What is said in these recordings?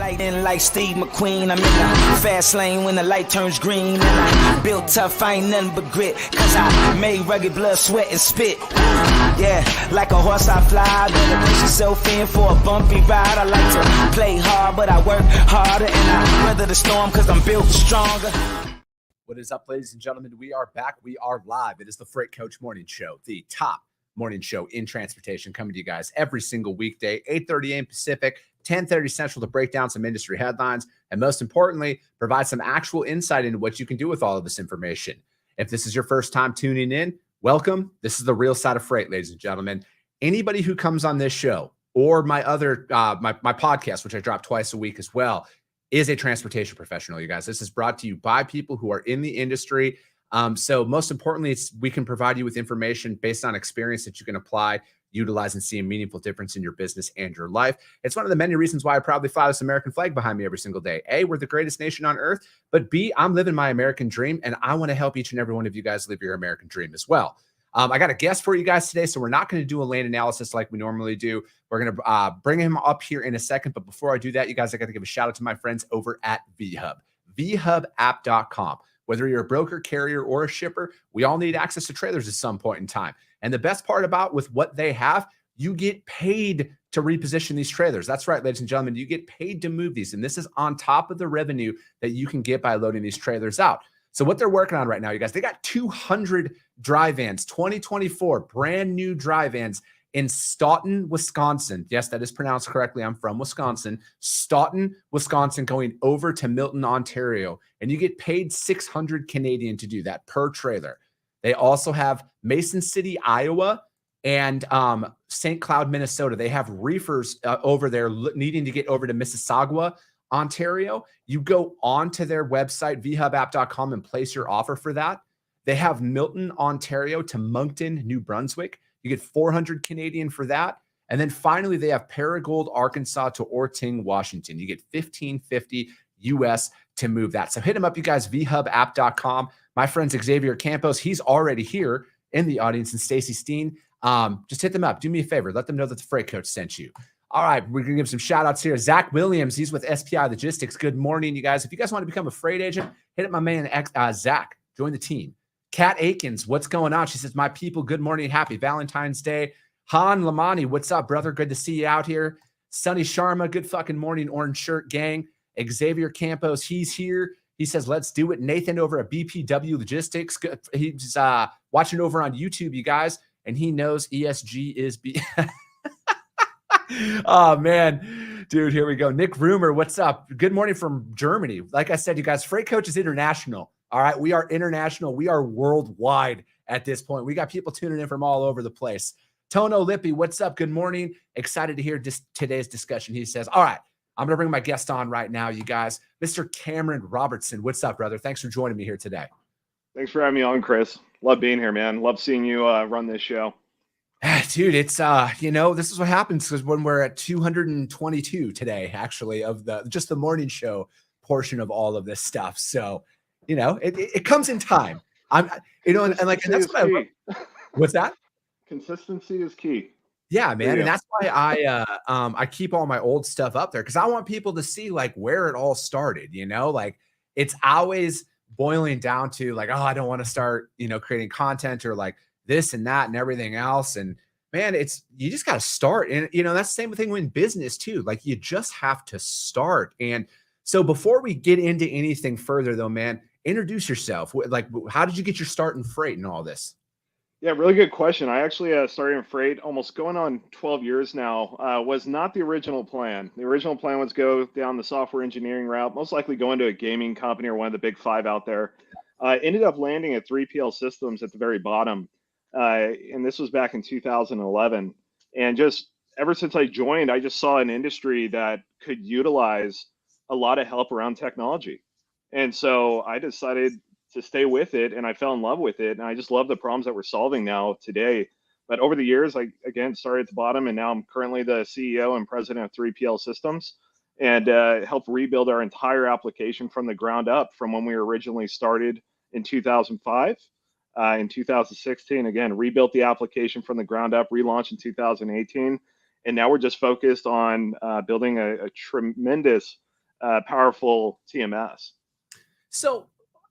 Lighting like Steve McQueen, I'm in the fast lane when the light turns green. And I built tough, I ain't nothing but grit, cause I made rugged blood, sweat, and spit. Yeah, like a horse I fly, better push yourself in for a bumpy ride. I like to play hard, but I work harder, and I weather the storm cause I'm built stronger. What is up, ladies and gentlemen? We are back. We are live. It is the Freight Coach Morning Show, the top morning show in transportation, coming to you guys every single weekday, 8:30 a.m. Pacific, 10:30 Central, to break down some industry headlines and, most importantly, provide some actual insight into what you can do with all of this information. If this is your first time tuning in, welcome. This is the real side of freight, ladies and gentlemen. Anybody who comes on this show or my other my podcast, which I drop twice a week as well, is a transportation professional, you guys. This is brought to you by people who are in the industry. So most importantly, we can provide you with information based on experience that you can apply, utilize, and see a meaningful difference in your business and your life. It's one of the many reasons why I proudly fly this American flag behind me every single day. A, we're the greatest nation on earth, but B, I'm living my American dream, and I want to help each and every one of you guys live your American dream as well. I got a guest for you guys today, so we're not going to do a lane analysis like we normally do. We're going to bring him up here in a second, but before I do that, you guys, I got to give a shout out to my friends over at VHub, vhubapp.com. Whether you're a broker, carrier, or a shipper, we all need access to trailers at some point in time. And the best part about with what they have, you get paid to reposition these trailers. That's right, ladies and gentlemen, you get paid to move these. And this is on top of the revenue that you can get by loading these trailers out. So what they're working on right now, you guys, they got 200 dry vans, 2024 brand new dry vans in Stoughton, Wisconsin. Yes, that is pronounced correctly. I'm from Wisconsin. Stoughton, Wisconsin, going over to Milton, Ontario. And you get paid 600 Canadian to do that per trailer. They also have Mason City, Iowa, and St. Cloud, Minnesota. They have reefers over there needing to get over to Mississauga, Ontario. You go onto their website, vhubapp.com, and place your offer for that. They have Milton, Ontario to Moncton, New Brunswick. You get 400 Canadian for that. And then finally, they have Paragould, Arkansas to Orting, Washington. You get 1550 US to move that. So hit them up, you guys, vhubapp.com. My friend Xavier Campos, he's already here in the audience, and Stacy Steen. Just hit them up. Do me a favor. Let them know that the Freight Coach sent you. All right, we're going to give some shout outs here. Zach Williams, he's with SPI Logistics. Good morning, you guys. If you guys want to become a freight agent, hit up my man, Zach. Join the team. Kat Aikens, what's going on? She says, my people, good morning. Happy Valentine's Day. Han Lamani, what's up, brother? Good to see you out here. Sunny Sharma, good fucking morning, orange shirt gang. Xavier Campos, he's here. He says, let's do it. Nathan over at BPW Logistics. He's watching over on YouTube, you guys, and he knows ESG is Oh, man. Dude, here we go. Nick Rumer, what's up? Good morning from Germany. Like I said, you guys, Freight Coach is international. All right, we are international. We are worldwide at this point. We got people tuning in from all over the place. Tono Lippy, what's up? Good morning. Excited to hear today's discussion. He says, all right, I'm going to bring my guest on right now, you guys. Mr. Cameron Robertson, what's up, brother? Thanks for joining me here today. Thanks for having me on, Chris. Love being here, man. Love seeing you run this show. Dude, it's, this is what happens because when we're at 222 today, actually, of just the morning show portion of all of this stuff. So, it comes in time. And that's what what's that? Consistency is key. Yeah, man. And that's why I keep all my old stuff up there because I want people to see like where it all started, like it's always boiling down to like, oh, I don't want to start, creating content or like this and that and everything else. And man, you just got to start. And, that's the same thing in business too. Like you just have to start. And so before we get into anything further though, man, introduce yourself. Like, how did you get your start in freight and all this? Yeah, really good question. I actually started in freight almost going on 12 years now. Was not the original plan. The original plan was go down the software engineering route, most likely go into a gaming company or one of the big five out there. Ended up landing at 3PL Systems at the very bottom. And this was back in 2011. And just ever since I joined, I just saw an industry that could utilize a lot of help around technology. And so I decided to stay with it, and I fell in love with it. And I just love the problems that we're solving now today. But over the years, I, again, started at the bottom, and now I'm currently the CEO and president of 3PL Systems, and helped rebuild our entire application from the ground up from when we were originally started in 2005. In 2016, again, rebuilt the application from the ground up, relaunched in 2018. And now we're just focused on building a tremendous powerful TMS. So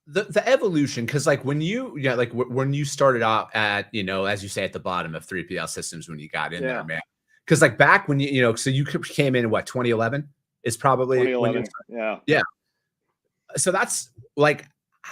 the evolution, because like when when you started out at, as you say, at the bottom of 3PL systems when you got in there, man. Because like back when so you came in what, 2011 is probably when you 2011. yeah. So that's like,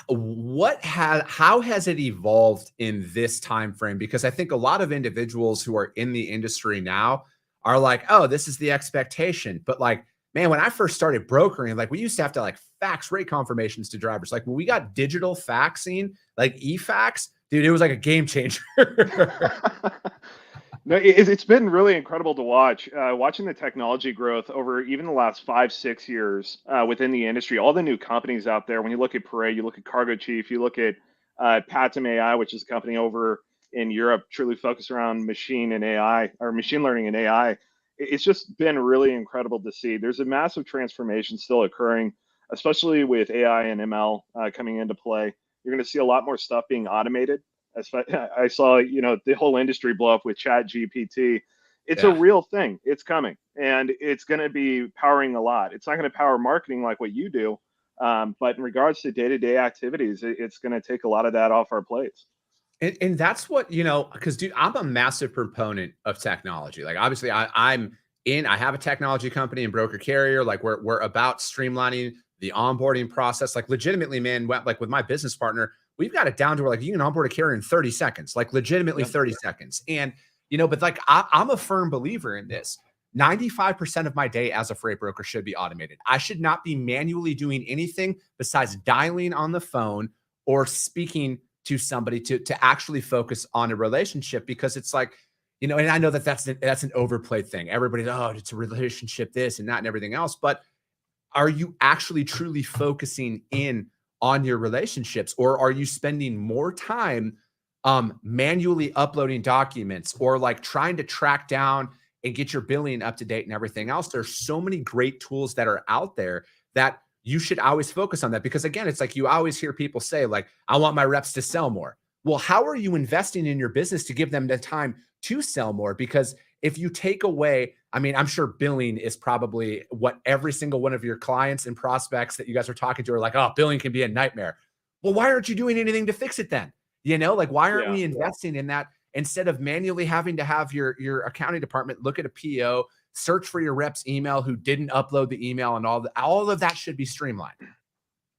how has it evolved in this time frame? Because I think a lot of individuals who are in the industry now are like, oh, this is the expectation. But like, man, when I first started brokering, like we used to have to like fax rate confirmations to drivers. Like when we got digital faxing, like e-fax, dude, it was like a game changer. No, it's been really incredible to watch. Watching the technology growth over even the last 5-6 years within the industry, all the new companies out there. When you look at Parade, you look at Cargo Chief, you look at Patum AI, which is a company over in Europe, truly focused around machine learning and AI. It's just been really incredible to see. There's a massive transformation still occurring, especially with AI and ML coming into play. You're going to see a lot more stuff being automated. I saw, the whole industry blow up with Chat GPT. It's a real thing. It's coming, and it's going to be powering a lot. It's not going to power marketing like what you do, but in regards to day-to-day activities, it's going to take a lot of that off our plates. And that's what, because dude, I'm a massive proponent of technology. Like obviously I have a technology company and broker carrier. Like we're about streamlining the onboarding process. Like legitimately, man, like with my business partner, we've got it down to where like you can onboard a carrier in 30 seconds, like legitimately 30 seconds. And, but like I'm a firm believer in this. 95% of my day as a freight broker should be automated. I should not be manually doing anything besides dialing on the phone or speaking to somebody to actually focus on a relationship, because it's like, and I know that's an overplayed thing. Everybody's, oh, it's a relationship, this and that and everything else. But are you actually truly focusing in on your relationships, or are you spending more time manually uploading documents or like trying to track down and get your billing up to date and everything else? There's so many great tools that are out there that you should always focus on that, because again, it's like you always hear people say like, I want my reps to sell more. Well, how are you investing in your business to give them the time to sell more? Because if you take away, I mean, I'm sure billing is probably what every single one of your clients and prospects that you guys are talking to are like, oh, billing can be a nightmare. Well, why aren't you doing anything to fix it then? Like, why aren't we investing in that instead of manually having to have your accounting department look at a PO, search for your rep's email who didn't upload the email, and all of that should be streamlined.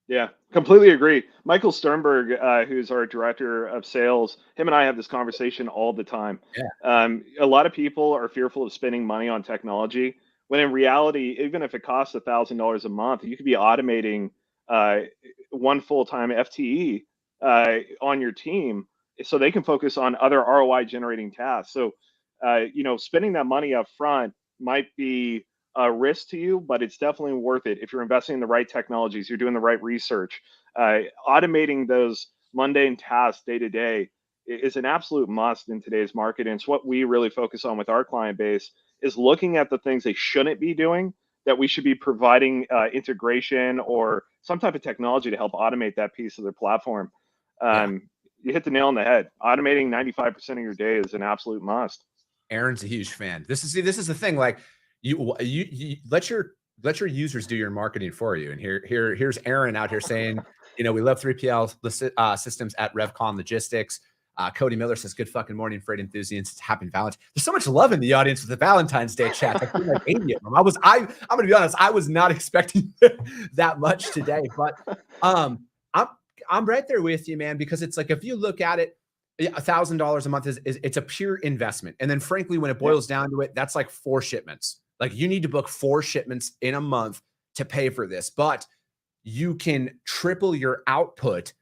Yeah, completely agree. Michael Sternberg, who's our director of sales, him and I have this conversation all the time. A lot of people are fearful of spending money on technology, when in reality, even if it costs $1,000 a month, you could be automating one full-time FTE on your team so they can focus on other ROI generating tasks. So, spending that money up front might be a risk to you, but it's definitely worth it if you're investing in the right technologies, you're doing the right research. Automating those mundane tasks day to day is an absolute must in today's market. And it's what we really focus on with our client base, is looking at the things they shouldn't be doing that we should be providing integration or some type of technology to help automate that piece of their platform. You hit the nail on the head. Automating 95% of your day is an absolute must. Aaron's a huge fan. This is the thing. Like you let your users do your marketing for you. And here's Aaron out here saying, we love 3PL systems at RevCon Logistics. Cody Miller says, good fucking morning, freight enthusiasts. Happy Valentine's. There's so much love in the audience with the Valentine's Day chat. I feel like 80 of them. I'm going to be honest. I was not expecting that much today, but I'm right there with you, man, because it's like, if you look at it, $1,000 a month is it's a pure investment. And then frankly, when it boils down to it, that's like 4 shipments. Like you need to book 4 shipments in a month to pay for this, but you can triple your output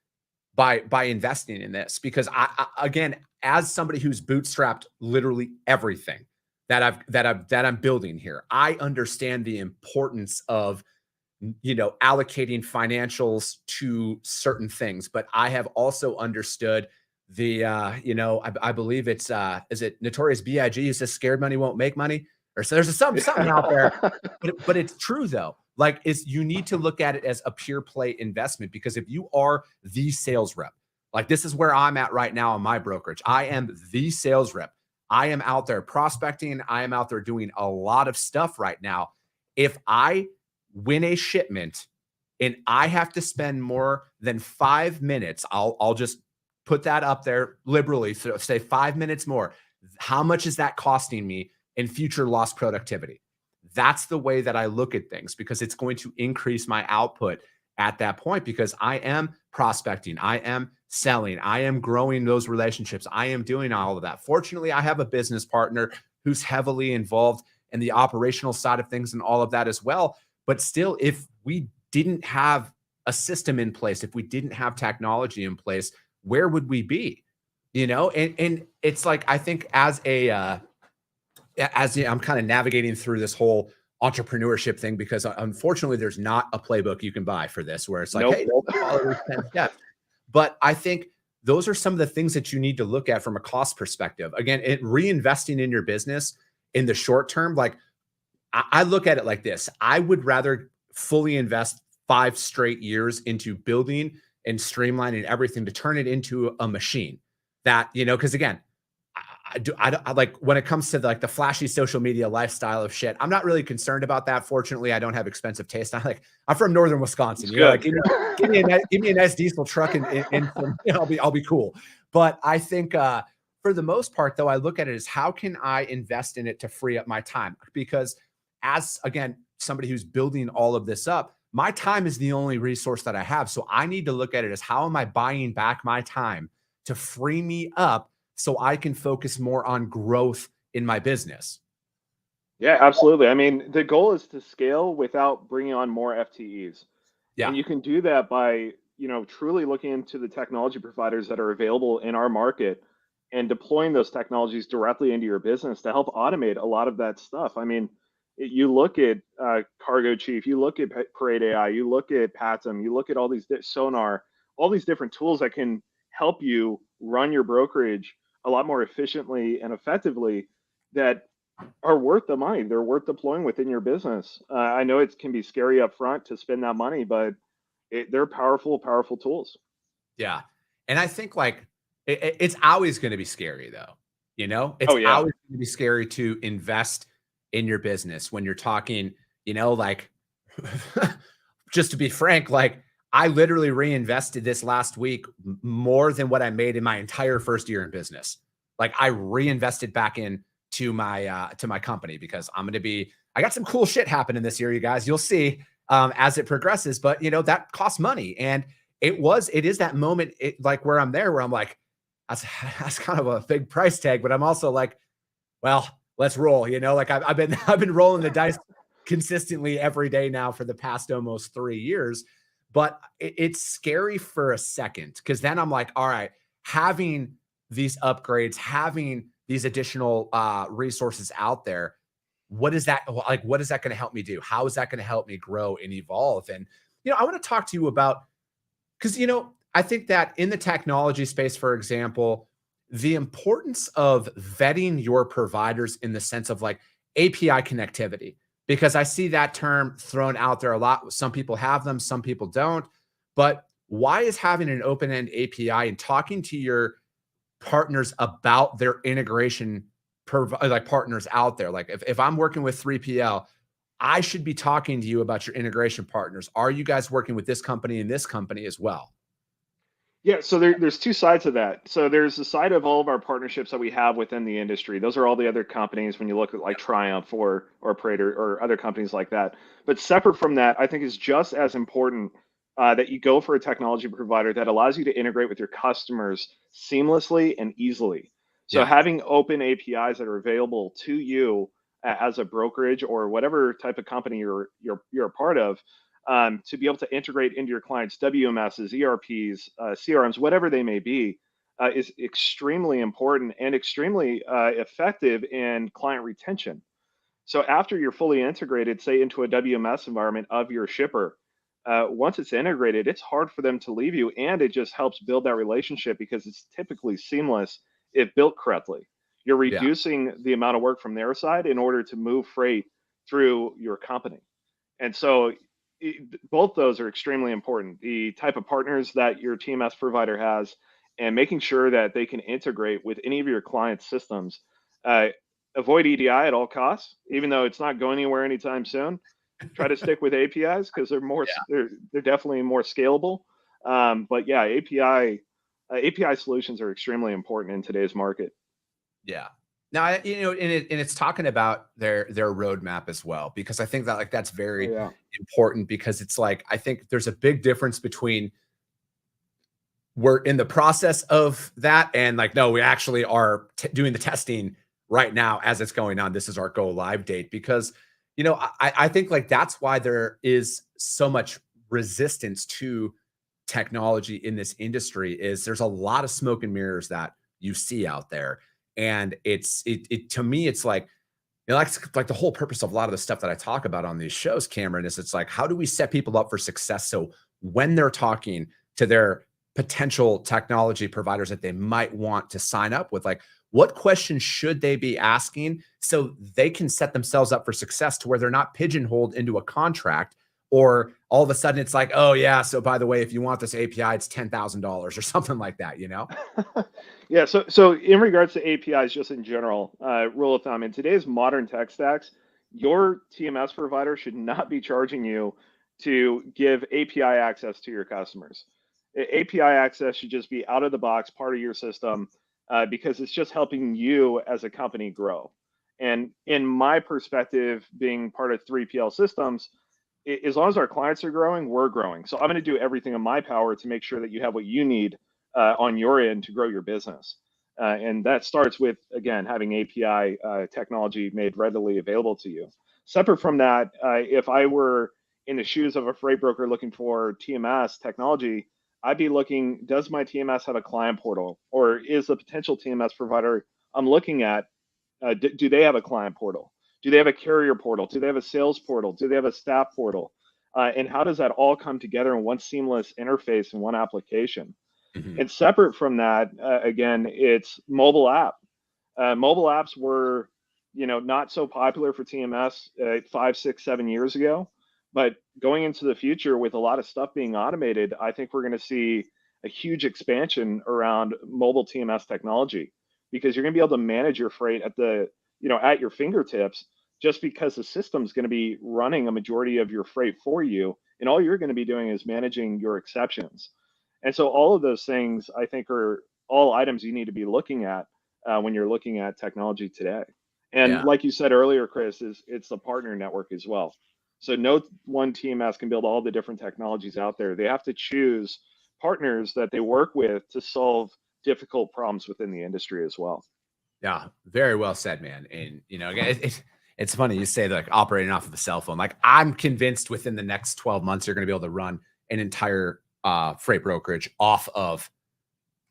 by investing in this. Because I again, as somebody who's bootstrapped literally everything that I'm building here, I understand the importance of allocating financials to certain things, but I have also understood the I believe it's is it Notorious B.I.G. who says scared money won't make money, or so there's something out there, but it's true though. Like you need to look at it as a pure play investment, because if you are the sales rep, like this is where I'm at right now in my brokerage. I am the sales rep. I am out there prospecting. I am out there doing a lot of stuff right now. If I win a shipment and I have to spend more than 5 minutes, I'll just put that up there liberally, so say 5 minutes more. How much is that costing me in future lost productivity? That's the way that I look at things, because it's going to increase my output at that point, because I am prospecting, I am selling, I am growing those relationships, I am doing all of that. Fortunately, I have a business partner who's heavily involved in the operational side of things and all of that as well. But still, if we didn't have a system in place, if we didn't have technology in place, where would we be? And it's like, I think as I'm kind of navigating through this whole entrepreneurship thing, because unfortunately there's not a playbook you can buy for this where it's like, hey, follow these 10 steps. But I think those are some of the things that you need to look at from a cost perspective. Again, reinvesting in your business in the short term, like I look at it like this. I would rather fully invest 5 straight years into building and streamlining everything to turn it into a machine that, because again, I like when it comes to like the flashy social media lifestyle of shit, I'm not really concerned about that. Fortunately, I don't have expensive taste. I'm from northern Wisconsin. Like, give me a nice diesel truck and I'll be cool. But I think for the most part, though, I look at it as how can I invest in it to free up my time? Because as again, somebody who's building all of this up, my time is the only resource that I have. So I need to look at it as how am I buying back my time to free me up so I can focus more on growth in my business. Yeah, absolutely. I mean, the goal is to scale without bringing on more FTEs. Yeah. And you can do that by, truly looking into the technology providers that are available in our market and deploying those technologies directly into your business to help automate a lot of that stuff. I mean, you look at Cargo Chief, you look at Parade AI, you look at Patum, you look at all these Sonar, all these different tools that can help you run your brokerage a lot more efficiently and effectively, that are worth the money. They're worth deploying within your business. I know it can be scary up front to spend that money, but they're powerful, powerful tools. Yeah. And I think like it's always going to be scary though. It's Oh, yeah. always going to be scary to invest in your business when you're talking, like just to be frank, like I literally reinvested this last week more than what I made in my entire first year in business. Like I reinvested back in to my company because I got some cool shit happening this year, you guys. You'll see as it progresses, but that costs money. And it is that moment like where I'm like, that's kind of a big price tag, but I'm also like, well, let's roll, like I've been rolling the dice consistently every day now for the past almost 3 years. But it's scary for a second, because then I'm like, all right, having these upgrades, having these additional resources out there, what is that like? What is that going to help me do? How is that going to help me grow and evolve? And I want to talk to you about, because I think that in the technology space, for example, the importance of vetting your providers in the sense of like API connectivity, because I see that term thrown out there a lot. Some people have them, some people don't. But why is having an open-end API and talking to your partners about their integration like partners out there? Like if I'm working with 3PL, I should be talking to you about your integration partners. Are you guys working with this company and this company as well? Yeah, so there's two sides of that. So there's the side of all of our partnerships that we have within the industry. Those are all the other companies when you look at like Triumph or Parade or other companies like that. But separate from that, I think is just as important that you go for a technology provider that allows you to integrate with your customers seamlessly and easily. So having open APIs that are available to you as a brokerage or whatever type of company you're a part of, to be able to integrate into your clients' WMSs, ERPs, CRMs, whatever they may be, is extremely important and extremely effective in client retention. So after you're fully integrated, say into a WMS environment of your shipper, once it's integrated, it's hard for them to leave you, and it just helps build that relationship because it's typically seamless if built correctly. You're reducing the amount of work from their side in order to move freight through your company. And so both those are extremely important. The type of partners that your TMS provider has, and making sure that they can integrate with any of your client systems. Avoid EDI at all costs, even though it's not going anywhere anytime soon. try to stick with APIs because they're more, Yeah. they're definitely more scalable. But yeah, API solutions are extremely important in today's market. Yeah. Now, and it's talking about their roadmap as well, because I think that like that's Oh very yeah. important, because it's like I think there's a big difference between we're in the process of that and like no, we actually are doing the testing right now as it's going on. This is our go live date, because I think like that's why there is so much resistance to technology in this industry. Is there's a lot of smoke and mirrors that you see out there, and it to me it's like like the whole purpose of a lot of the stuff that I talk about on these shows, Cameron, is it's like, how do we set people up for success? So when they're talking to their potential technology providers that they might want to sign up with, like, what questions should they be asking so they can set themselves up for success to where they're not pigeonholed into a contract, or all of a sudden it's like, oh yeah, so by the way, if you want this API, it's $10,000 or something like that, Yeah, so in regards to APIs, just in general, rule of thumb in today's modern tech stacks, your TMS provider should not be charging you to give API access to your customers. API access should just be out of the box, part of your system, because it's just helping you as a company grow. And in my perspective, being part of 3PL systems, as long as our clients are growing, we're growing. So I'm going to do everything in my power to make sure that you have what you need on your end to grow your business. And that starts with, again, having API technology made readily available to you. Separate from that, if I were in the shoes of a freight broker looking for TMS technology, I'd be looking, does my TMS have a client portal? Or is the potential TMS provider I'm looking at, do they have a client portal? Do they have a carrier portal? Do they have a sales portal? Do they have a staff portal? And how does that all come together in one seamless interface in one application? Mhm. And separate from that, again, it's mobile app. Mobile apps were, not so popular for TMS 5, 6, 7 years ago. But going into the future with a lot of stuff being automated, I think we're going to see a huge expansion around mobile TMS technology, because you're going to be able to manage your freight at your fingertips, just because the system's going to be running a majority of your freight for you. And all you're going to be doing is managing your exceptions. And so all of those things, I think, are all items you need to be looking at when you're looking at technology today. And Yeah. like you said earlier, Chris, it's the partner network as well. So no one TMS can build all the different technologies out there. They have to choose partners that they work with to solve difficult problems within the industry as well. Yeah, very well said, man. And again, it's funny you say that, like, operating off of a cell phone. Like, I'm convinced within the next 12 months you're going to be able to run an entire freight brokerage off of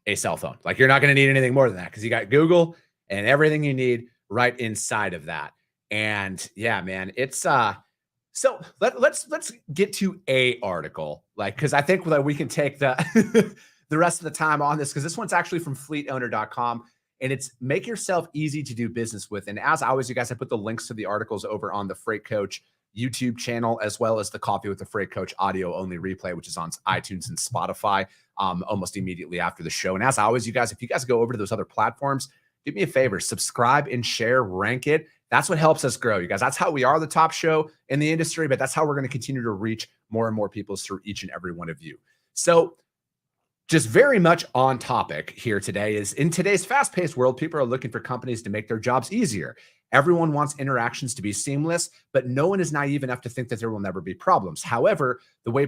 a cell phone. Like, you're not going to need anything more than that, because you got Google and everything you need right inside of that. And yeah, man, it's so let's get to a article, like, because I think that we can take the the rest of the time on this, because this one's actually from fleetowner.com, and it's make yourself easy to do business with. And as always, you guys, I put the links to the articles over on the Freight Coach YouTube channel, as well as the Coffee with the Freight Coach audio only replay, which is on iTunes and Spotify almost immediately after the show. And as always, you guys, if you guys go over to those other platforms, do me a favor, subscribe and share, rank it. That's what helps us grow, you guys. That's how we are the top show in the industry, but that's how we're going to continue to reach more and more people through each and every one of you. So just very much on topic here today is, in today's fast-paced world, people are looking for companies to make their jobs easier. Everyone wants interactions to be seamless, but no one is naive enough to think that there will never be problems. However, the way a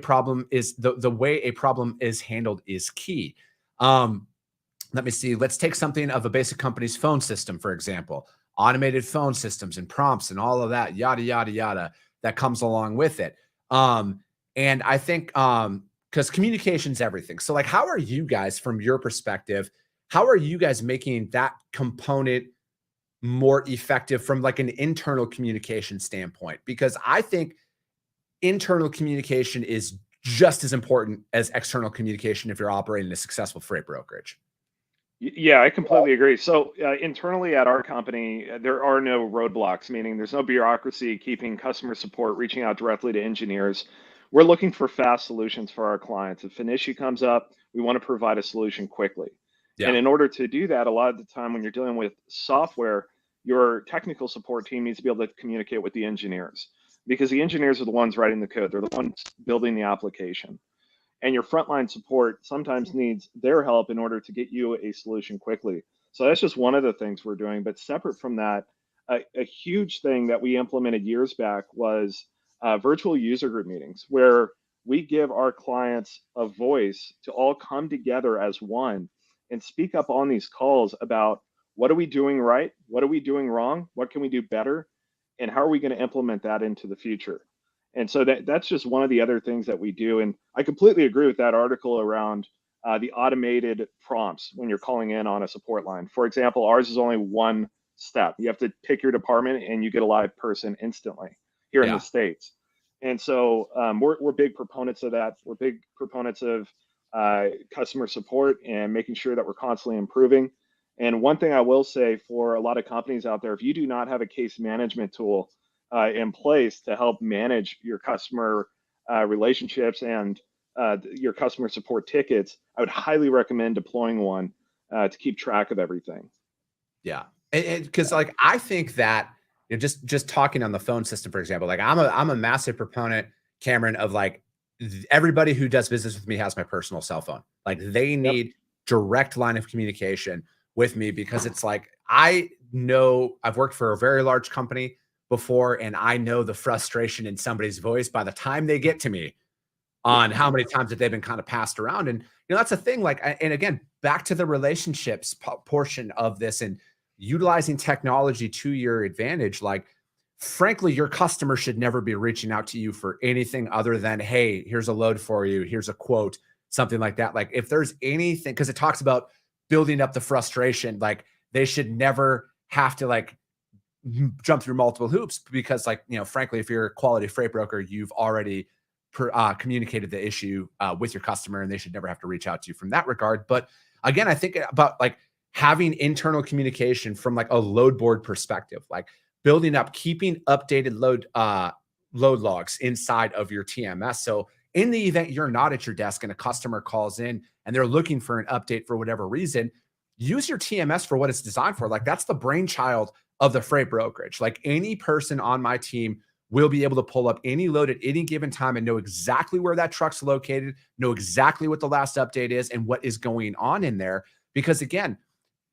problem is handled is key. Let me see. Let's take something of a basic company's phone system, for example. Automated phone systems and prompts and all of that, yada, yada, yada, that comes along with it. And I think because communication's everything. So, like, how are you guys, from your perspective, how are you guys making that component more effective from like an internal communication standpoint? Because I think internal communication is just as important as external communication if you're operating a successful freight brokerage. Yeah, I completely agree. So internally at our company, there are no roadblocks, meaning there's no bureaucracy keeping customer support, reaching out directly to engineers. We're looking for fast solutions for our clients. If an issue comes up, we want to provide a solution quickly. And Yeah. in order to do that, a lot of the time when you're dealing with software, your technical support team needs to be able to communicate with the engineers. because the engineers are the ones writing the code. They're the ones building the application. And your frontline support sometimes needs their help in order to get you a solution quickly. So that's just one of the things we're doing. But separate from that, a huge thing that we implemented years back was virtual user group meetings, where we give our clients a voice to all come together as one and speak up on these calls about what are we doing right, what are we doing wrong, what can we do better, and how are we going to implement that into the future. And so that's just one of the other things that we do. And I completely agree with that article around the automated prompts when you're calling in on a support line. For example, ours is only one step. You have to pick your department and you get a live person instantly here in the States. And so we're big proponents of that. We're big proponents of customer support and making sure that we're constantly improving. And one thing I will say for a lot of companies out there, if you do not have a case management tool in place to help manage your customer relationships and your customer support tickets, I would highly recommend deploying one to keep track of everything. Yeah, and because like I think that just talking on the phone system, for example, like I'm a massive proponent, Cameron, of like everybody who does business with me has my personal cell phone. Like they need direct line of communication with me, because it's like I know I've worked for a very large company before, and I know the frustration in somebody's voice by the time they get to me on how many times that they've been kind of passed around. And that's a thing. Like, and again, back to the relationships portion of this and utilizing technology to your advantage. Like, frankly, your customer should never be reaching out to you for anything other than, hey, here's a load for you, here's a quote, something like that. Like, if there's anything, because it talks about building up the frustration, like they should never have to like jump through multiple hoops, because like, frankly, if you're a quality freight broker, you've already communicated the issue with your customer, and they should never have to reach out to you from that regard. But again, I think about like having internal communication from like a load board perspective, like building up, keeping updated load logs inside of your TMS. So in the event you're not at your desk and a customer calls in and they're looking for an update for whatever reason, use your TMS for what it's designed for. Like, that's the brainchild of the freight brokerage. Like, any person on my team will be able to pull up any load at any given time and know exactly where that truck's located, know exactly what the last update is and what is going on in there. Because again,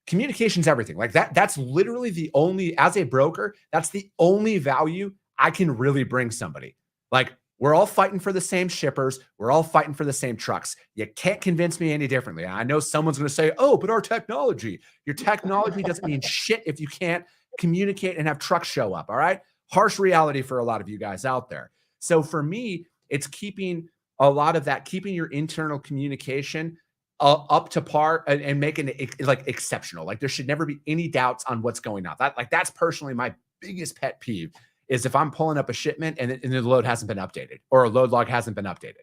communication's everything. Like that's literally the only, as a broker, that's the only value I can really bring somebody. Like, we're all fighting for the same shippers. We're all fighting for the same trucks. You can't convince me any differently. I know someone's going to say, oh, but our technology, your technology doesn't mean shit if you can't communicate and have trucks show up. All right. Harsh reality for a lot of you guys out there. So for me, it's keeping a lot of that, keeping your internal communication up to par and making it like exceptional. Like, there should never be any doubts on what's going on. That's personally my biggest pet peeve, is if I'm pulling up a shipment and the load hasn't been updated or a load log hasn't been updated.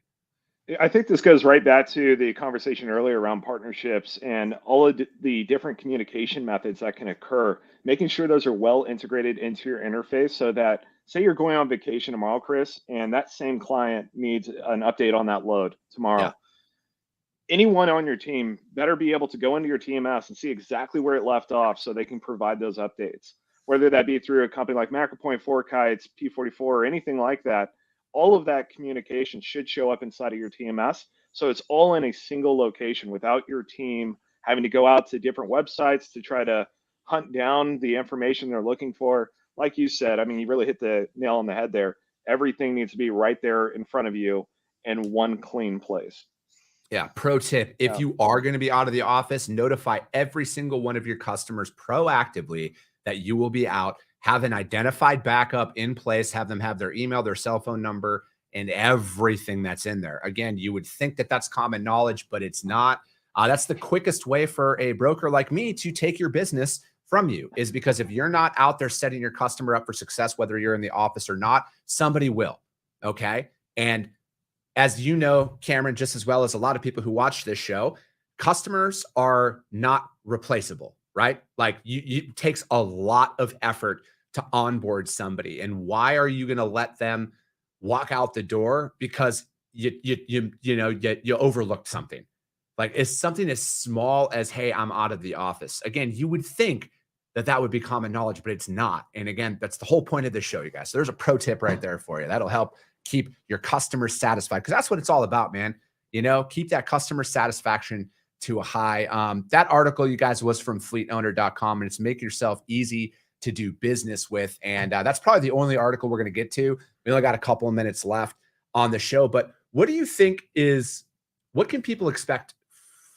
I think this goes right back to the conversation earlier around partnerships and all of the different communication methods that can occur, making sure those are well integrated into your interface, so that, say you're going on vacation tomorrow, Chris, and that same client needs an update on that load tomorrow. Anyone on your team better be able to go into your TMS and see exactly where it left off so they can provide those updates, whether that be through a company like MacroPoint, FourKites, P44, or anything like that. All of that communication should show up inside of your TMS. So it's all in a single location without your team having to go out to different websites to try to hunt down the information they're looking for. Like you said, I mean, you really hit the nail on the head there. Everything needs to be right there in front of you in one clean place. Yeah. Pro tip, if you are going to be out of the office, notify every single one of your customers proactively that you will be out. Have an identified backup in place, have them have their email, their cell phone number, and everything that's in there. Again, you would think that that's common knowledge, but it's not. That's the quickest way for a broker like me to take your business from you, is because if you're not out there setting your customer up for success, whether you're in the office or not, somebody will. Okay. And as you know, Cameron, just as well as a lot of people who watch this show, customers are not replaceable, right? Like, it takes a lot of effort to onboard somebody. And why are you going to let them walk out the door because you overlooked something? Like, it's something as small as, hey, I'm out of the office. Again, you would think that would be common knowledge, but it's not. And again, that's the whole point of this show, you guys. So there's a pro tip right there for you. That'll help keep your customers satisfied, because that's what it's all about, man. Keep that customer satisfaction to a high. That article, you guys, was from fleetowner.com, and it's make yourself easy to do business with. And that's probably the only article we're going to get to. We only got a couple of minutes left on the show, but what do you think what can people expect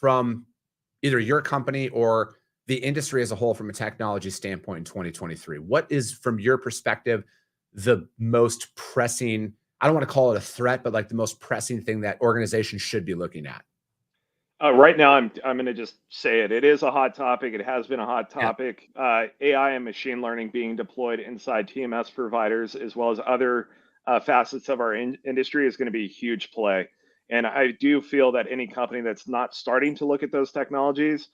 from either your company or the industry as a whole from a technology standpoint in 2023? What is, from your perspective, the most pressing, I don't want to call it a threat, but like the most pressing thing that organizations should be looking at? Right now, I'm going to just say it. It is a hot topic. It has been a hot topic. Yeah. AI and machine learning being deployed inside TMS providers, as well as other facets of our industry, is going to be a huge play. And I do feel that any company that's not starting to look at those technologies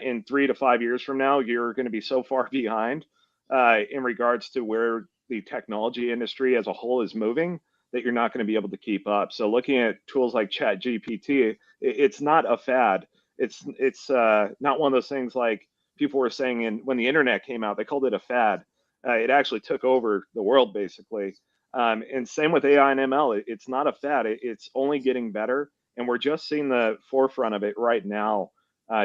in 3 to 5 years from now, you're going to be so far behind in regards to where the technology industry as a whole is moving, that you're not going to be able to keep up. So looking at tools like ChatGPT, it's not a fad. It's not one of those things like people were saying when the internet came out, they called it a fad. It actually took over the world, basically. And same with AI and ML. It's not a fad. It's only getting better. And we're just seeing the forefront of it right now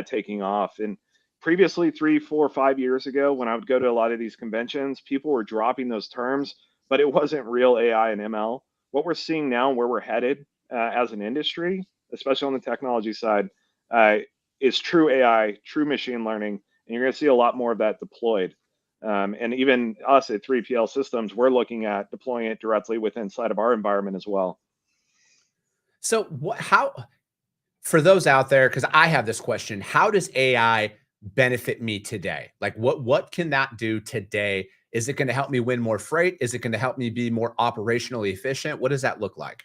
taking off. And previously, 3, 4, 5 years ago, when I would go to a lot of these conventions, people were dropping those terms, but it wasn't real AI and ML. What we're seeing now, where we're headed as an industry, especially on the technology side, is true AI, true machine learning, and you're going to see a lot more of that deployed. And even us at 3PL Systems, we're looking at deploying it directly inside of our environment as well. So how, for those out there, because I have this question, how does AI benefit me today? Like what can that do today? Is it going to help me win more freight? Is it going to help me be more operationally efficient? What does that look like?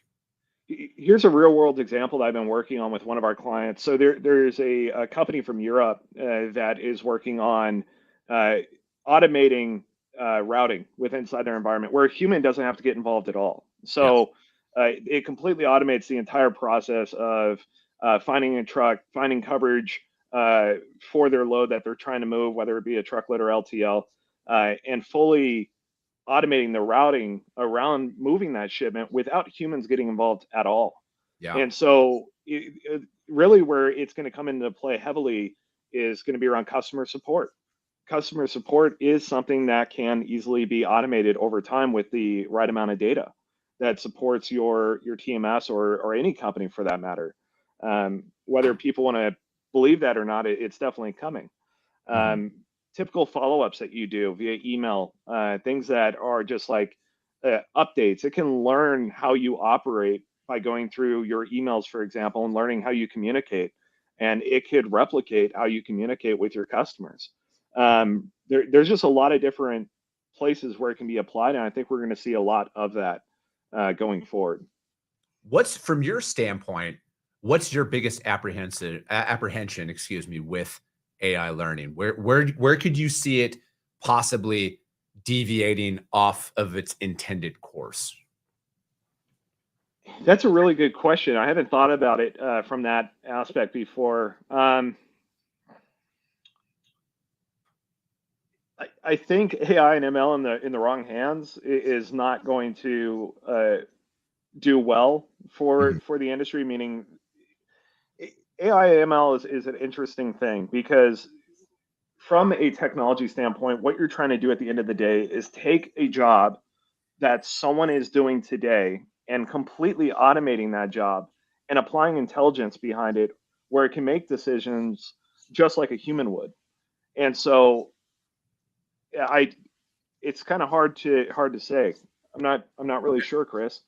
Here's a real world example that I've been working on with one of our clients. So there's a company from Europe that is working on automating routing inside their environment, where a human doesn't have to get involved at all. So it completely automates the entire process of finding a truck, finding coverage for their load that they're trying to move, whether it be a truckload or LTL, and fully automating the routing around moving that shipment without humans getting involved at all. Yeah. And so really where it's going to come into play heavily is going to be around customer support. Customer support is something that can easily be automated over time with the right amount of data that supports your TMS or any company for that matter. Whether people want to believe that or not, it's definitely coming. Typical follow-ups that you do via email, things that are just like updates. It can learn how you operate by going through your emails, for example, and learning how you communicate. And it could replicate how you communicate with your customers. There's just a lot of different places where it can be applied, and I think we're going to see a lot of that going forward. From your standpoint, what's your biggest apprehension, with AI learning? Where could you see it possibly deviating off of its intended course? That's a really good question. I haven't thought about it from that aspect before. I think AI and ML in the wrong hands is not going to do well for the industry. Meaning, AI and ML is an interesting thing, because from a technology standpoint, what you're trying to do at the end of the day is take a job that someone is doing today and completely automating that job and applying intelligence behind it, where it can make decisions just like a human would. And so it's kind of hard to say. I'm not really sure, Chris.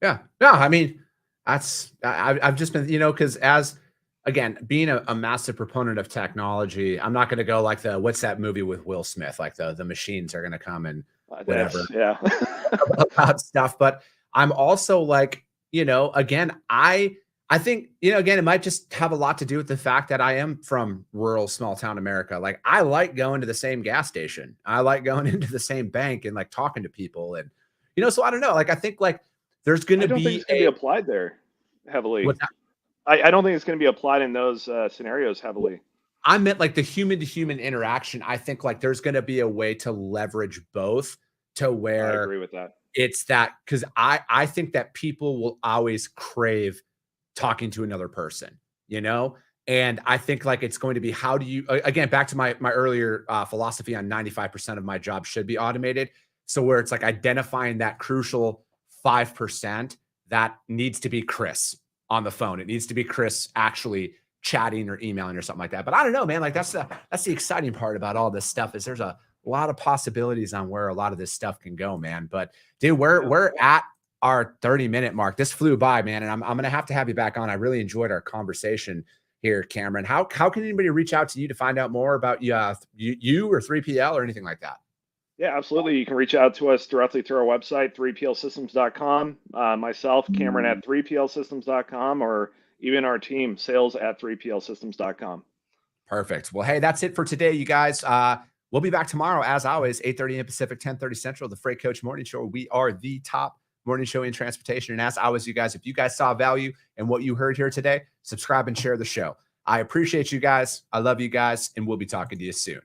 Yeah. I mean, I've just been, because again, being a massive proponent of technology, I'm not going to go like what's that movie with Will Smith? Like the machines are going to come and whatever. Yeah. about stuff. But I'm also like, again, I think, again, it might just have a lot to do with the fact that I am from rural, small town America. Like, I like going to the same gas station. I like going into the same bank and like talking to people. And, so I don't know. Like, I think like there's going to be. I don't think it's going to be applied there heavily. I don't think it's going to be applied in those scenarios heavily. I meant like the human to human interaction. I think like there's going to be a way to leverage both to I where agree with that. it's that, because I think that people will always crave talking to another person, you know? And I think like it's going to be, how do you, again, back to my earlier philosophy on 95% of my job should be automated. So where it's like identifying that crucial 5% that needs to be Chris on the phone. It needs to be Chris actually chatting or emailing or something like that. But I don't know, man, like that's the exciting part about all this stuff, is there's a lot of possibilities on where a lot of this stuff can go, man. But dude, we're at our 30-minute mark. This flew by, man. And I'm going to have you back on. I really enjoyed our conversation here, Cameron. How can anybody reach out to you to find out more about you or 3PL or anything like that? Yeah, absolutely. You can reach out to us directly through our website, 3plsystems.com. Myself, Cameron at 3plsystems.com, or even our team, sales at 3plsystems.com. Perfect. Well, hey, that's it for today, you guys. We'll be back tomorrow, as always, 8:30 a.m. Pacific, 10:30 Central, the Freight Coach Morning Show. We are the top morning show in transportation. And as always, you guys, if you guys saw value in what you heard here today, subscribe and share the show. I appreciate you guys. I love you guys, and we'll be talking to you soon.